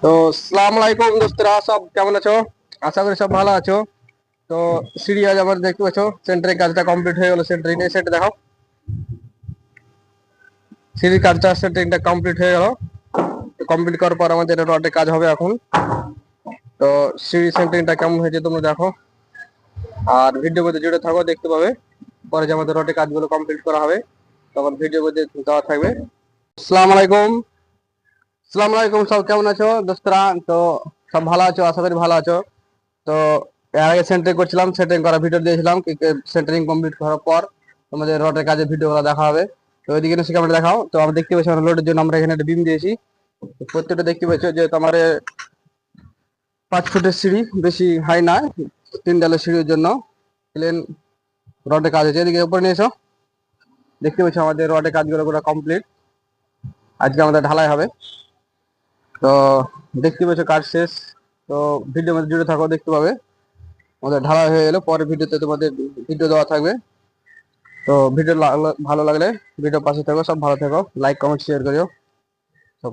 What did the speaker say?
তো আসসালামু আলাইকুম দোস্তরা, সব কেমন আছো? আশা করি সব ভালো আছো। তো সিঁড়ি আজ আমার দেখতে পাচ্ছ সেন্টারের কাজটা কমপ্লিট হয়ে গেল। সেন্টারিং এই সেট দেখাও, সিঁড়ির কাজটা সেন্টারিংটা কমপ্লিট হয়ে গেল। কমপ্লিট করার পর আমাদের রডের কাজ হবে এখন। তো সিঁড়ি সেন্টারিংটা কেমন হয়েছে তোমরা দেখো, আর ভিডিও মধ্যে জুড়ে থাকো, দেখতে পাবে পরে যে আমাদের রডের কাজগুলো কমপ্লিট করা হবে তখন ভিডিও মধ্যে দেওয়া থাকবে। আসসালামু আলাইকুম। আসসালামু আলাইকুম, সব কেমন আছো দোস্তরা? তো সব ভালো আছো, আশা করি ভালো আছো। তো এর আগে সেন্টারিং করছিলাম, সেন্টারিং করা ভিডিও দিয়েছিলাম। সেন্টারিং কমপ্লিট করার পর তোমাদের রডের কাজের ভিডিওগুলো দেখা হবে। তো ওইদিকে এসে ক্যামেরা দেখাও। তো আমরা দেখতে পাচ্ছি লোডের জন্য আমরা এখানে একটা বিম দিয়েছি। তো প্রত্যেকটা দেখতে পাচ্ছ যে তোমার 5 ফুটের সিঁড়ি, বেশি হাই না, 3 ডালের সিঁড়ির জন্য প্লেন রডের কাজ হয়েছে। এদিকে উপরে নিয়ে এসো, দেখতে পাচ্ছ আমাদের রডের কাজগুলো পুরো কমপ্লিট। আজকে আমাদের ঢালাই হবে। তো দেখতে পাচ্ছ কাজ শেষ। তো ভিডিও মধ্যে জুড়ে থাকো, দেখতে পাবে আমাদের ঢালাই হয়ে গেলে পরের ভিডিওতে তোমাদের ভিডিও দেওয়া থাকবে। তো ভিডিও ভালো লাগলে ভিডিও পাশে থাকো, সব ভালো থাকো, লাইক কমেন্ট শেয়ার করিও সব।